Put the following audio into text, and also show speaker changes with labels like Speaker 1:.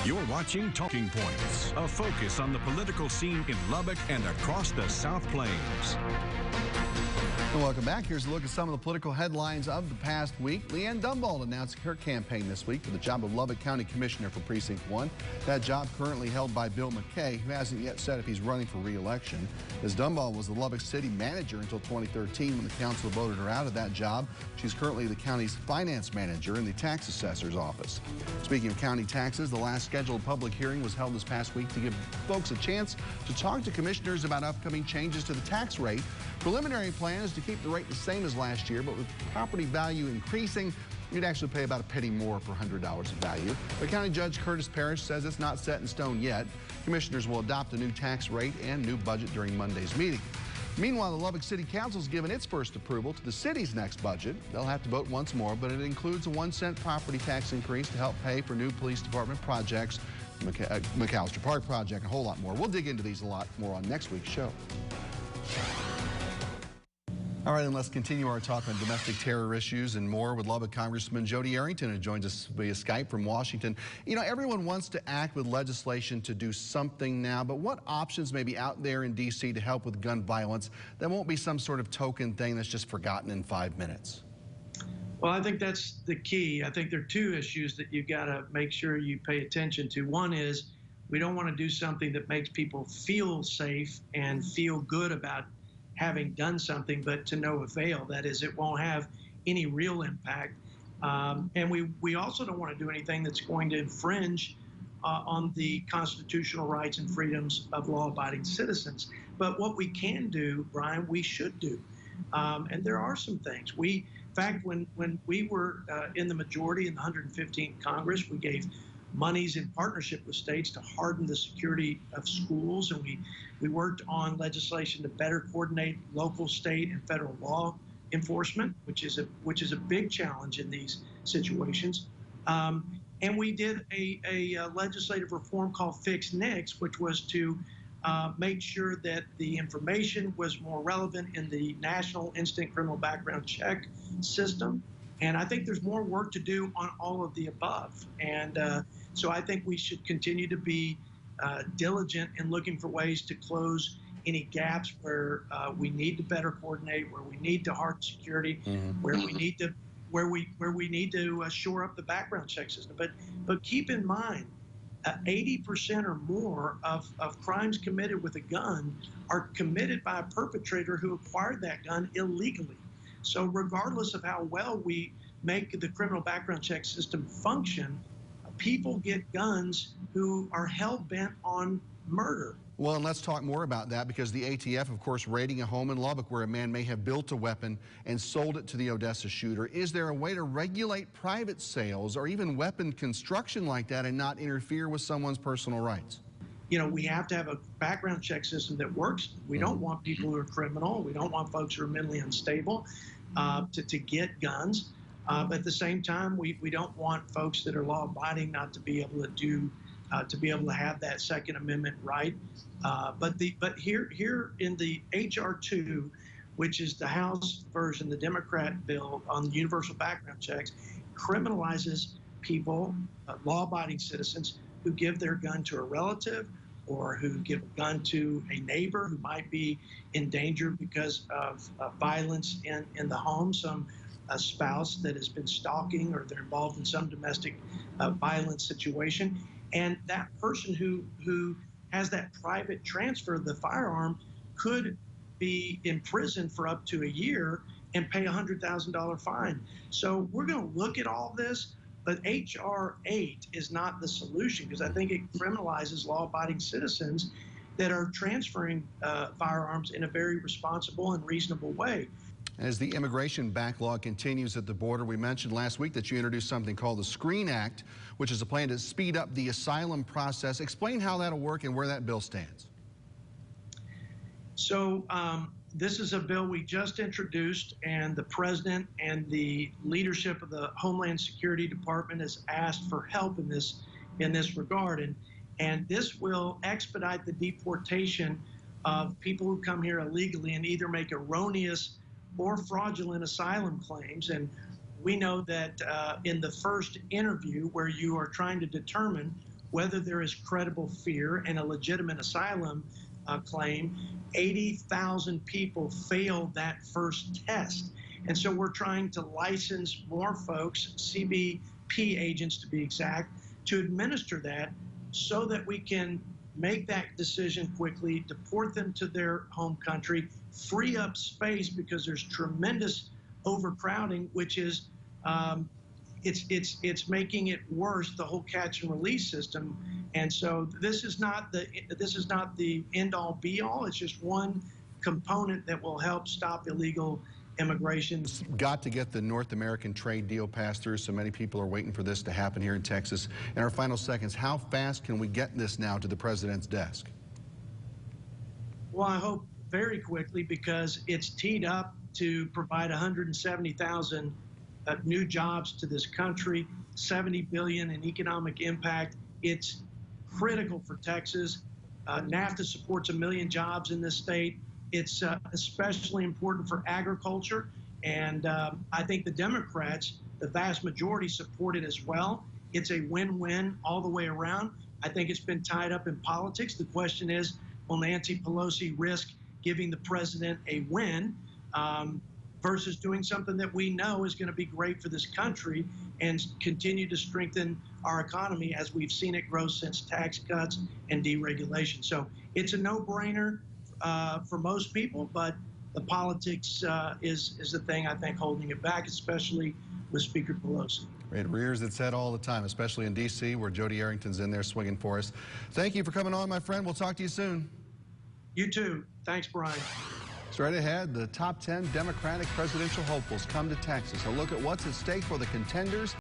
Speaker 1: You're watching Talking Points, a focus on the political scene in Lubbock and across the South Plains.
Speaker 2: And welcome back. Here's a look at some of the political headlines of the past week. Leanne Dumbold announced her campaign this week for the job of Lubbock County Commissioner for Precinct 1. That job currently held by Bill McKay, who hasn't yet said if he's running for re-election. As Dumbold was the Lubbock City Manager until 2013 when the council voted her out of that job. She's currently the county's finance manager in the tax assessor's office. Speaking of county taxes, the last scheduled public hearing was held this past week to give folks a chance to talk to commissioners about upcoming changes to the tax rate. Preliminary plan is to keep the rate the same as last year, but with property value increasing, you'd actually pay about a penny more per $100 of value. But County Judge Curtis Parrish says it's not set in stone yet. Commissioners will adopt a new tax rate and new budget during Monday's meeting. Meanwhile, the Lubbock City Council's given its first approval to the city's next budget. They'll have to vote once more, but it includes a 1-cent property tax increase to help pay for new police department projects, McAllister Park project, and a whole lot more. We'll dig into these a lot more on next week's show. All right, and let's continue our talk on domestic terror issues and more with Lubbock Congressman Jody Arrington, who joins us via Skype from Washington. You know, everyone wants to act with legislation to do something now, but what options may be out there in D.C. to help with gun violence that won't be some sort of token thing that's just forgotten in 5 minutes?
Speaker 3: Well, I think that's the key. I think there are two issues that you've got to make sure you pay attention to. One is we don't want to do something that makes people feel safe and feel good about having done something, but to no avail. That is, it won't have any real impact. And we also don't want to do anything that's going to infringe on the constitutional rights and freedoms of law-abiding citizens. But what we can do, Brian, we should do. And there are some things. In fact, when we were in the majority in the 115th Congress, we gave monies in partnership with states to harden the security of schools, and we worked on legislation to better coordinate local, state, and federal law enforcement, which is a big challenge in these situations. And we did a legislative reform called Fix NICS, which was to make sure that the information was more relevant in the National Instant Criminal Background Check system. And I think there's more work to do on all of the above. And so I think we should continue to be diligent in looking for ways to close any gaps where we need to better coordinate, where we need to harden security, where we need to shore up the background check system. But keep in mind, 80% or more of crimes committed with a gun are committed by a perpetrator who acquired that gun illegally. So regardless of how well we make the criminal background check system function, people get guns who are hell-bent on murder.
Speaker 2: Well, and let's talk more about that, because the ATF, of course, raiding a home in Lubbock where a man may have built a weapon and sold it to the Odessa shooter. Is there a way to regulate private sales or even weapon construction like that and not interfere with someone's personal rights?
Speaker 3: You know, we have to have a background check system that works. We don't want people who are criminal. We don't want folks who are mentally unstable to get guns. But at the same time, we don't want folks that are law-abiding not to be able to do, to be able to have that Second Amendment right. But here in the H.R. 2, which is the House version, the Democrat bill on the universal background checks, criminalizes people, law-abiding citizens, who give their gun to a relative or who give a gun to a neighbor who might be in danger because of violence in the home, a spouse that has been stalking or they're involved in some domestic violence situation. And that person who has that private transfer of the firearm could be in prison for up to a year and pay a $100,000 fine. So we're going to look at all this, but H.R. 8 is not the solution, because I think it criminalizes law-abiding citizens that are transferring firearms in a very responsible and reasonable way.
Speaker 2: As the immigration backlog continues at the border, we mentioned last week that you introduced something called the SCREEN Act, which is a plan to speed up the asylum process. Explain how that'll work and where that bill stands.
Speaker 3: So this is a bill we just introduced, and the president and the leadership of the Homeland Security Department has asked for help in this regard. And this will expedite the deportation of people who come here illegally and either make erroneous or fraudulent asylum claims. And we know that in the first interview, where you are trying to determine whether there is credible fear and a legitimate asylum claim. 80,000 people failed that first test. And so we're trying to license more folks, CBP agents to be exact, to administer that so that we can make that decision quickly, deport them to their home country, free up space because there's tremendous overcrowding, which is it's making it worse, the whole catch and release system. And so this is not the end all be all. It's just one component that will help stop illegal immigration.
Speaker 2: It's got to get the North American trade deal passed through. So many people are waiting for this to happen here in Texas. In our final seconds, how fast can we get this now to the president's desk?
Speaker 3: Well, I hope very quickly, because it's teed up to provide 170,000 new jobs to this country, 70 billion in economic impact. It's critical for Texas. NAFTA supports 1 million jobs in this state. It's especially important for agriculture, and I think the Democrats, the vast majority, support it as well. It's a win-win all the way around. I think it's been tied up in politics. The question is, will Nancy Pelosi risk giving the president a win versus doing something that we know is going to be great for this country and continue to strengthen our economy as we've seen it grow since tax cuts and deregulation. So it's a no-brainer for most people, but the politics is the thing I think holding it back, especially with Speaker Pelosi.
Speaker 2: It rears its head all the time, especially in D.C., where Jody Arrington's in there swinging for us. Thank you for coming on, my friend. We'll talk to you soon.
Speaker 3: You too. Thanks, Brian.
Speaker 2: Straight ahead, the top 10 Democratic presidential hopefuls come to Texas. A look at what's at stake for the contenders.